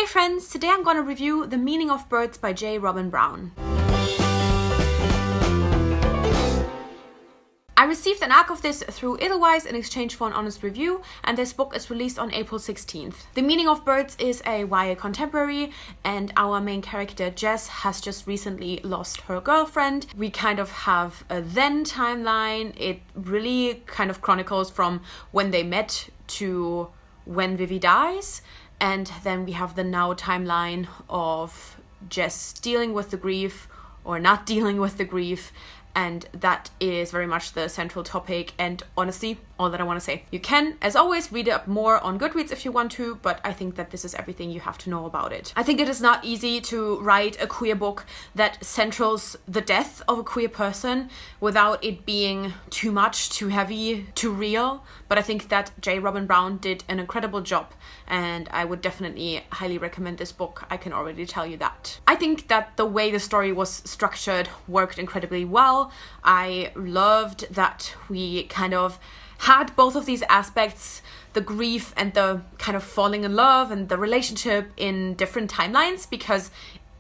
friends, today I'm gonna review The Meaning of Birds by Jaye Brown. I received an ARC of this through Edelweiss in exchange for an honest review, and this book is released on April 16th. The Meaning of Birds is a YA contemporary, and our main character Jess has just recently lost her girlfriend. We kind of have a then timeline. It really kind of chronicles from when they met to when Vivi dies, and then we have the now timeline of Jess dealing with the grief or not dealing with the grief. And that is very much the central topic, and honestly, all that I want to say. You can, as always, read up more on Goodreads if you want to, but I think that this is everything you have to know about it. I think it is not easy to write a queer book that centrals the death of a queer person without it being too much, too heavy, too real, but I think that Jaye Brown did an incredible job, and I would definitely highly recommend this book. I can already tell you that. I think that the way the story was structured worked incredibly well. I loved that we kind of had both of these aspects, the grief and the kind of falling in love and the relationship, in different timelines, because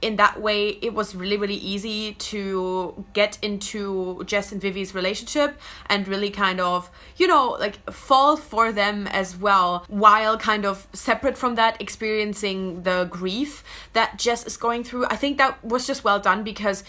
in that way it was really, really easy to get into Jess and Vivi's relationship and really kind of, you know, like fall for them as well, while kind of separate from that experiencing the grief that Jess is going through. I think that was just well done, because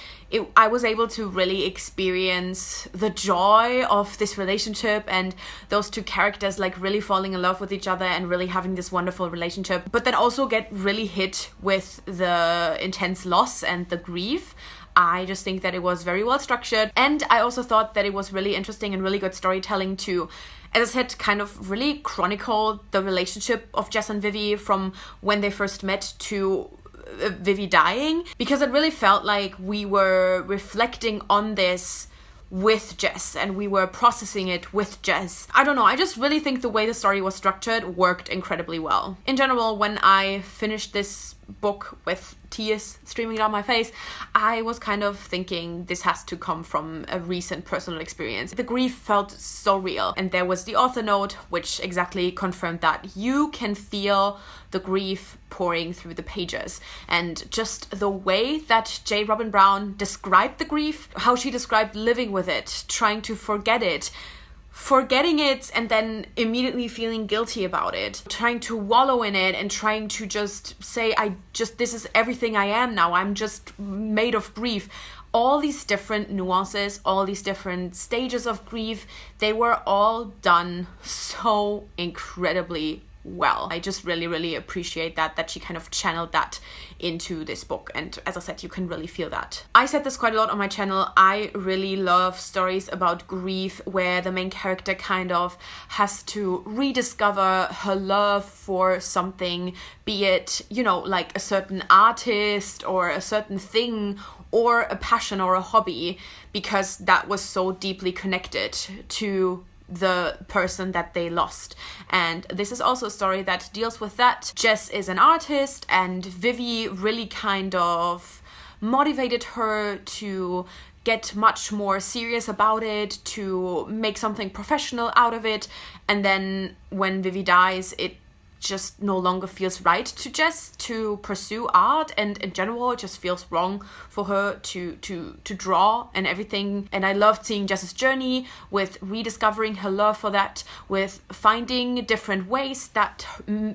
I was able to really experience the joy of this relationship and those two characters like really falling in love with each other and really having this wonderful relationship, but then also get really hit with the intense loss and the grief. I just think that it was very well structured, and I also thought that it was really interesting and really good storytelling to, as I said, kind of really chronicle the relationship of Jess and Vivi from when they first met to Vivi dying, because it really felt like we were reflecting on this with Jess and we were processing it with Jess. I don't know, I just really think the way the story was structured worked incredibly well. In general, when I finished this book with tears streaming down my face, I was kind of thinking this has to come from a recent personal experience. The grief felt so real, and there was the author note which exactly confirmed that. You can feel the grief pouring through the pages, and just the way that Jaye Brown described the grief, how she described living with it, trying to forget it, forgetting it and then immediately feeling guilty about it, trying to wallow in it and trying to just say, this is everything I am now, I'm just made of grief. All these different nuances, all these different stages of grief, they were all done so incredibly well. I just really, really appreciate that she kind of channeled that into this book, and as I said, you can really feel that. I said this quite a lot on my channel, I really love stories about grief where the main character kind of has to rediscover her love for something, be it, you know, like a certain artist or a certain thing or a passion or a hobby, because that was so deeply connected to the person that they lost. And this is also a story that deals with that. Jess is an artist, and Vivi really kind of motivated her to get much more serious about it, to make something professional out of it. And then when Vivi dies, it just no longer feels right to Jess to pursue art, and in general it just feels wrong for her to draw and everything. And I loved seeing Jess's journey with rediscovering her love for that, with finding different ways that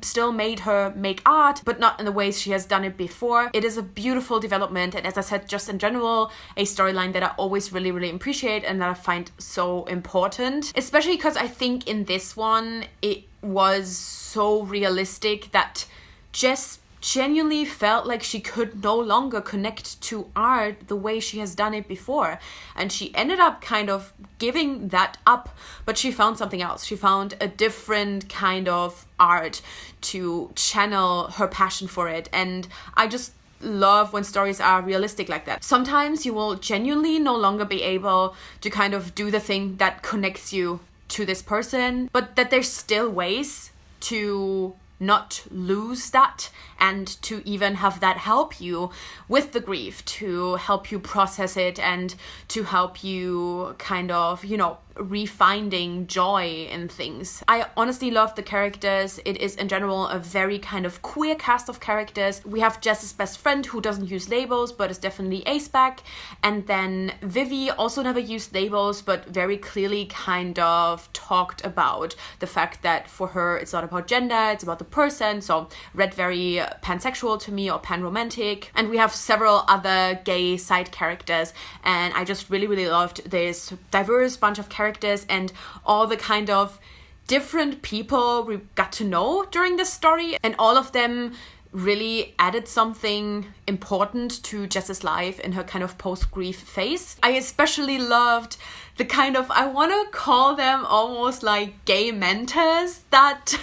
still made her make art, but not in the ways she has done it before. It is a beautiful development, and as I said, just in general, a storyline that I always really, really appreciate and that I find so important, especially because I think in this one it was so realistic that Jess genuinely felt like she could no longer connect to art the way she has done it before, and she ended up kind of giving that up, but she found something else. She found a different kind of art to channel her passion for it, and I just love when stories are realistic like that. Sometimes you will genuinely no longer be able to kind of do the thing that connects you to this person, but that there's still ways to not lose that and to even have that help you with the grief, to help you process it, and to help you kind of, you know, refinding joy in things. I honestly love the characters. It is in general a very kind of queer cast of characters. We have Jess's best friend who doesn't use labels but is definitely ace-back, and then Vivi also never used labels but very clearly kind of talked about the fact that for her it's not about gender, it's about the person, so read very pansexual to me, or pan-romantic. And we have several other gay side characters, and I just really loved this diverse bunch of characters and all the kind of different people we got to know during this story, and all of them really added something important to Jess's life in her kind of post-grief phase. I especially loved the kind of, I want to call them almost like gay mentors that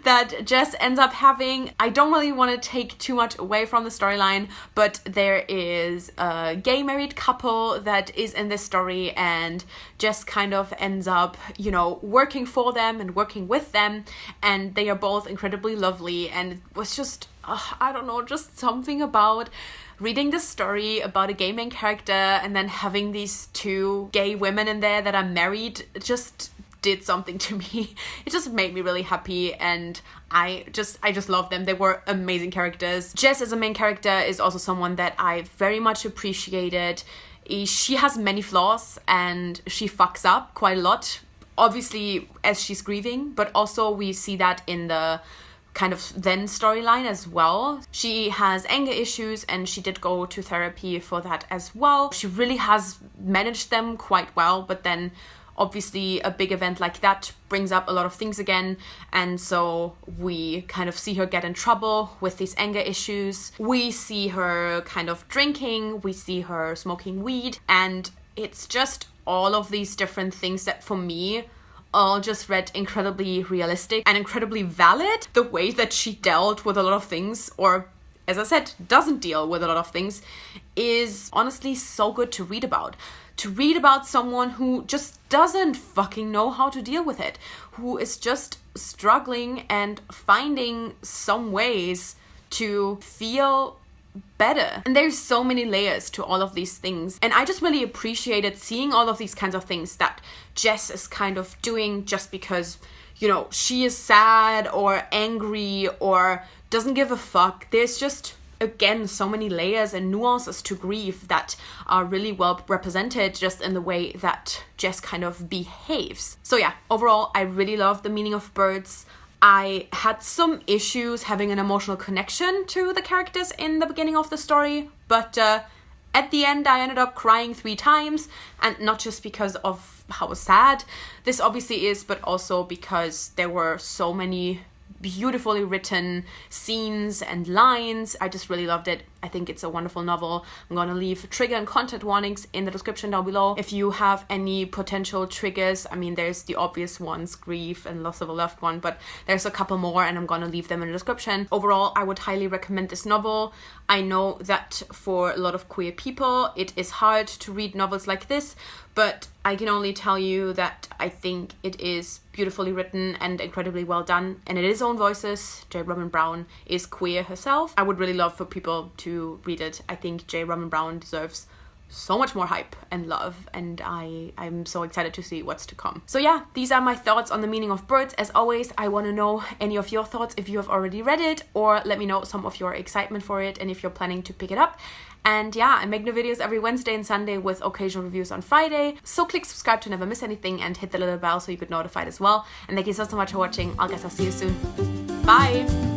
that Jess ends up having. I don't really want to take too much away from the storyline, but there is a gay married couple that is in this story, and Jess kind of ends up, you know, working for them and working with them, and they are both incredibly lovely. And it was just, I don't know, just something about reading this story about a gay main character and then having these two gay women in there that are married just did something to me. It just made me really happy, and I just love them. They were amazing characters. Jess as a main character is also someone that I very much appreciated. She has many flaws and she fucks up quite a lot, obviously as she's grieving, but also we see that in the kind of then storyline as well. She has anger issues and she did go to therapy for that as well. She really has managed them quite well, but then obviously a big event like that brings up a lot of things again, and so we kind of see her get in trouble with these anger issues. We see her kind of drinking, we see her smoking weed, and it's just all of these different things that for me all just read incredibly realistic and incredibly valid. The way that she dealt with a lot of things, or as I said, doesn't deal with a lot of things, is honestly so good to read about. To read about someone who just doesn't fucking know how to deal with it, who is just struggling and finding some ways to feel better. And there's so many layers to all of these things, and I just really appreciated seeing all of these kinds of things that Jess is kind of doing just because, you know, she is sad or angry or doesn't give a fuck. There's just, again, so many layers and nuances to grief that are really well represented just in the way that Jess kind of behaves. So yeah, overall I really love The Meaning of Birds. I had some issues having an emotional connection to the characters in the beginning of the story, but at the end I ended up crying 3 times, and not just because of how sad this obviously is, but also because there were so many beautifully written scenes and lines. I just really loved it. I think it's a wonderful novel. I'm gonna leave trigger and content warnings in the description down below. If you have any potential triggers, I mean, there's the obvious ones, grief and loss of a loved one, but there's a couple more and I'm gonna leave them in the description. Overall, I would highly recommend this novel. I know that for a lot of queer people, it is hard to read novels like this, but I can only tell you that I think it is beautifully written and incredibly well done, and it is own voices. Jaye Brown is queer herself. I would really love for people to read it. I think Jaye Brown deserves so much more hype and love, and I'm so excited to see what's to come. So yeah, these are my thoughts on The Meaning of Birds. As always, I want to know any of your thoughts if you have already read it, or let me know some of your excitement for it and if you're planning to pick it up. And yeah, I make new videos every Wednesday and Sunday with occasional reviews on Friday, so click subscribe to never miss anything and hit the little bell so you get notified as well. And thank you so much for watching. I guess I'll see you soon. Bye!